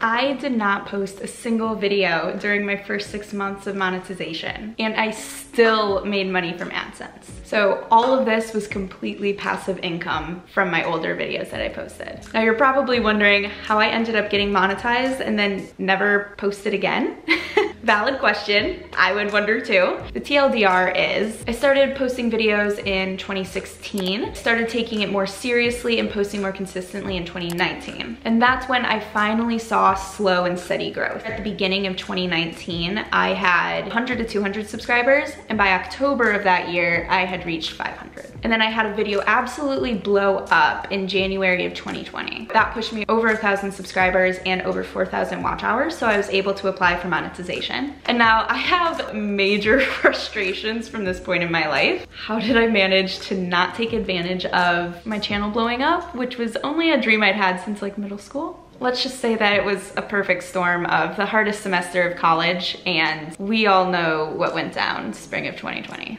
I did not post a single video during my first 6 months of monetization, and I still made money from AdSense. So all of this was completely passive income from my older videos that I posted. Now you're probably wondering how I ended up getting monetized and then never posted again. Valid question. I would wonder too. The TLDR is I started posting videos in 2016, started taking it more seriously and posting more consistently in 2019. And that's when I finally saw slow and steady growth. At the beginning of 2019, I had 100 to 200 subscribers, and by October of that year, I had reached 500. And then I had a video absolutely blow up in January of 2020. That pushed me over 1,000 subscribers and over 4,000 watch hours, so I was able to apply for monetization. And now I have major frustrations from this point in my life. How did I manage to not take advantage of my channel blowing up, which was only a dream I'd had since like middle school? Let's just say that it was a perfect storm of the hardest semester of college, and we all know what went down spring of 2020.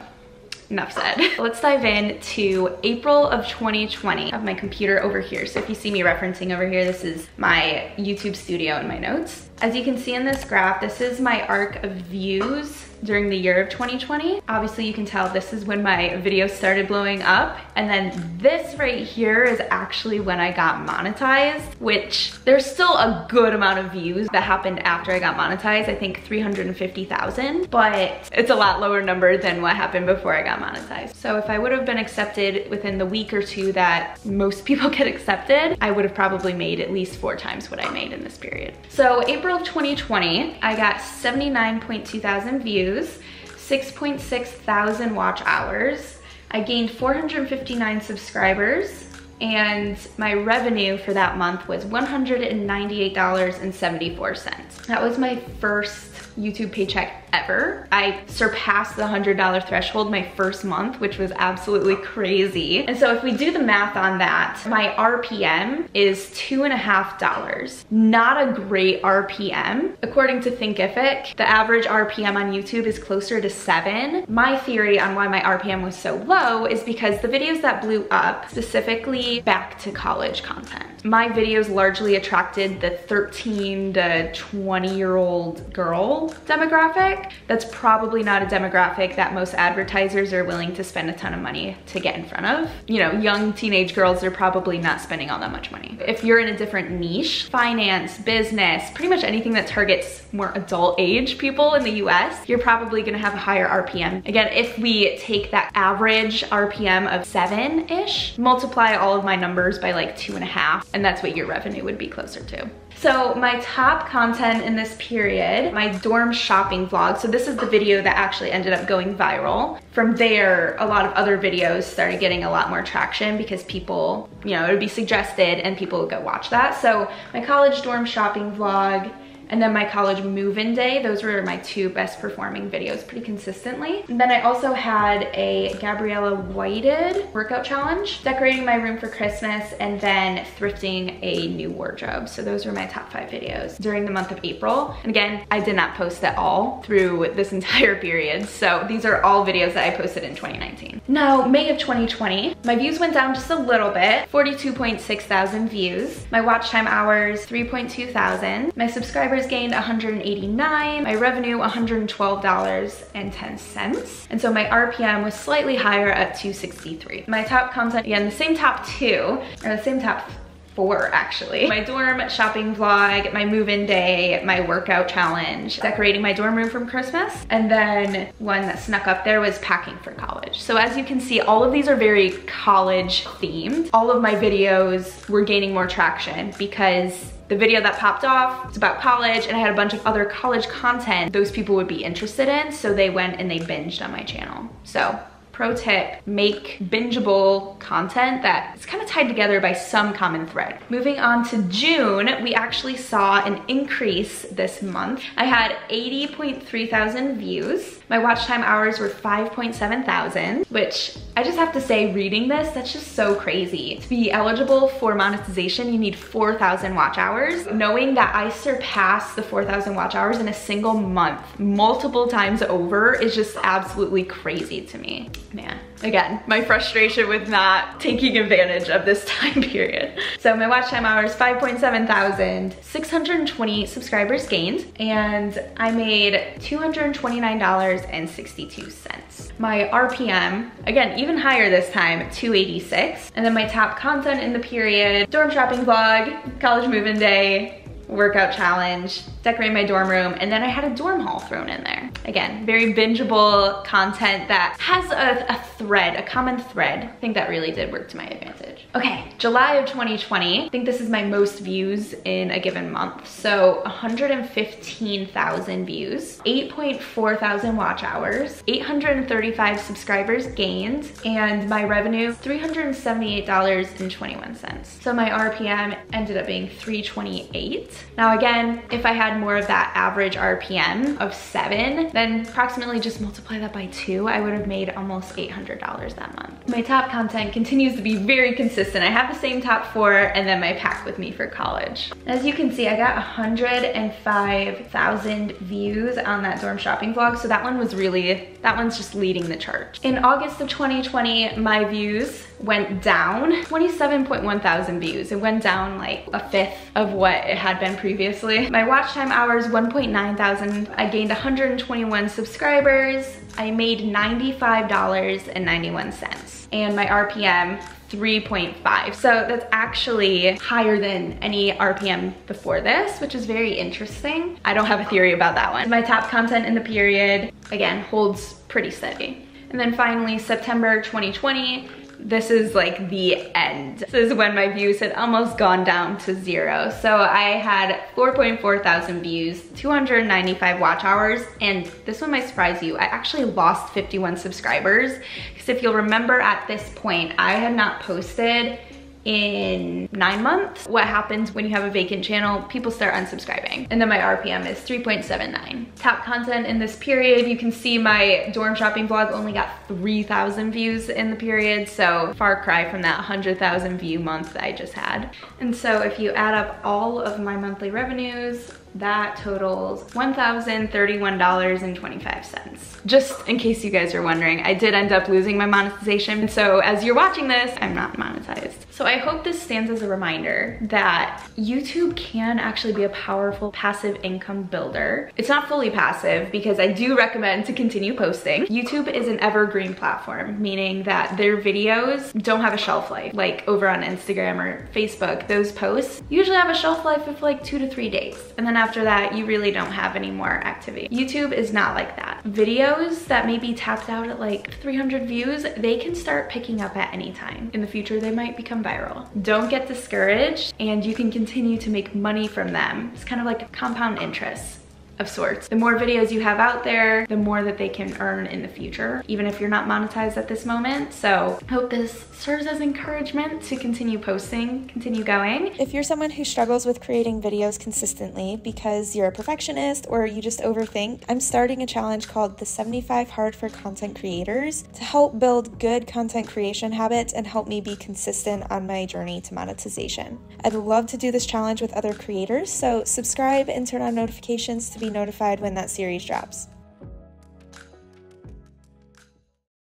Enough said. Let's dive in to April of 2020. I have my computer over here. So if you see me referencing over here, this is my YouTube studio in my notes. As you can see in this graph, this is my arc of views during the year of 2020. Obviously you can tell this is when my videos started blowing up. And then this right here is actually when I got monetized, which there's still a good amount of views that happened after I got monetized. I think 350,000, but it's a lot lower number than what happened before I got monetized. So if I would have been accepted within the week or two that most people get accepted, I would have probably made at least 4 times what I made in this period. So April of 2020, I got 79.2 thousand views, 6.6 thousand watch hours. I gained 459 subscribers, and my revenue for that month was $198.74. That was my first YouTube paycheck ever. I surpassed the $100 threshold my first month, which was absolutely crazy. And so if we do the math on that, my RPM is $2.50. Not a great RPM. According to Thinkific, the average RPM on YouTube is closer to 7. My theory on why my RPM was so low is because the videos that blew up, specifically back to college content. My videos largely attracted the 13 to 20-year-old girl demographic. That's probably not a demographic that most advertisers are willing to spend a ton of money to get in front of. You know, young teenage girls are probably not spending all that much money. If you're in a different niche, finance, business, pretty much anything that targets more adult age people in the US, you're probably gonna have a higher RPM. Again, if we take that average RPM of 7-ish, multiply all of my numbers by like 2.5, and that's what your revenue would be closer to. So my top content in this period, my dorm shopping vlog. So this is the video that actually ended up going viral. From there, a lot of other videos started getting a lot more traction because people, you know, it would be suggested and people would go watch that. So my college dorm shopping vlog, and then my college move-in day, those were my 2 best performing videos pretty consistently. And then I also had a Gabriella Whited workout challenge, decorating my room for Christmas, and then thrifting a new wardrobe. So those were my top 5 videos during the month of April. And again, I did not post at all through this entire period. So these are all videos that I posted in 2019. Now, May of 2020, my views went down just a little bit, 42.6 thousand views. My watch time hours, 3.2 thousand. My subscribers gained 189, my revenue $112.10. And so my RPM was slightly higher at 263. My top content, again, the same top 2, or the same top 4 actually. My dorm shopping vlog, my move-in day, my workout challenge, decorating my dorm room from Christmas, and then one that snuck up there was packing for college. So as you can see, all of these are very college themed. All of my videos were gaining more traction because the video that popped off was about college, and I had a bunch of other college content those people would be interested in, so they went and they binged on my channel. So pro tip, make bingeable content that is kind of tied together by some common thread. Moving on to June, we actually saw an increase this month. I had 80.3 thousand views. My watch time hours were 5.7 thousand, which I just have to say, reading this, that's just so crazy. To be eligible for monetization, you need 4,000 watch hours. Knowing that I surpassed the 4,000 watch hours in a single month multiple times over is just absolutely crazy to me. Man, again, my frustration with not taking advantage of this time period. So my watch time hours, 5.7 thousand, 620 subscribers gained, and I made $229.62. My RPM, again, even higher this time, 286. And then my top content in the period, dorm shopping vlog, college move-in day, workout challenge, decorate my dorm room, and then I had a dorm haul thrown in there. Again, very bingeable content that has a thread, a common thread. I think that really did work to my advantage. Okay, July of 2020, I think this is my most views in a given month. So 115,000 views, 8.4 thousand watch hours, 835 subscribers gained, and my revenue, $378.21. So my RPM ended up being 328. Now again, if I had more of that average RPM of 7, then approximately just multiply that by 2, I would have made almost $800 that month. My top content continues to be very consistent. I have the same top 4 and then my pack with me for college. As you can see, I got 105,000 views on that dorm shopping vlog, so that one was really, that one's just leading the charge. In August of 2020, my views went down, 27.1 thousand views. It went down like a fifth of what it had been previously. My watch time hours, 1.9 thousand. I gained 121 subscribers. I made $95.91. And my RPM, 3.5. So that's actually higher than any RPM before this, which is very interesting. I don't have a theory about that one. My top content in the period, again, holds pretty steady. And then finally, September 2020, this is like the end. This is when my views had almost gone down to 0. So I had 4.4 thousand views, 295 watch hours, and this one might surprise you. I actually lost 51 subscribers, because if you'll remember at this point, I had not posted in 9 months. What happens when you have a vacant channel? People start unsubscribing. And then my RPM is 3.79. Top content in this period, you can see my dorm shopping vlog only got 3,000 views in the period, so far cry from that 100,000 view month that I just had. And so if you add up all of my monthly revenues, that totals $1,031.25. Just in case you guys are wondering, I did end up losing my monetization. So as you're watching this, I'm not monetized. So I hope this stands as a reminder that YouTube can actually be a powerful passive income builder. It's not fully passive because I do recommend to continue posting. YouTube is an evergreen platform, meaning that their videos don't have a shelf life. Like over on Instagram or Facebook, those posts usually have a shelf life of like 2 to 3 days. And then after that, you really don't have any more activity. YouTube is not like that. Videos that may be tapped out at like 300 views, they can start picking up at any time. In the future, they might become viral. Don't get discouraged, and you can continue to make money from them. It's kind of like a compound interest of sorts. The more videos you have out there, the more that they can earn in the future, even if you're not monetized at this moment. So I hope this serves as encouragement to continue posting, continue going. If you're someone who struggles with creating videos consistently because you're a perfectionist or you just overthink, I'm starting a challenge called the 75 Hard for Content Creators to help build good content creation habits and help me be consistent on my journey to monetization. I'd love to do this challenge with other creators, so subscribe and turn on notifications to be notified when that series drops.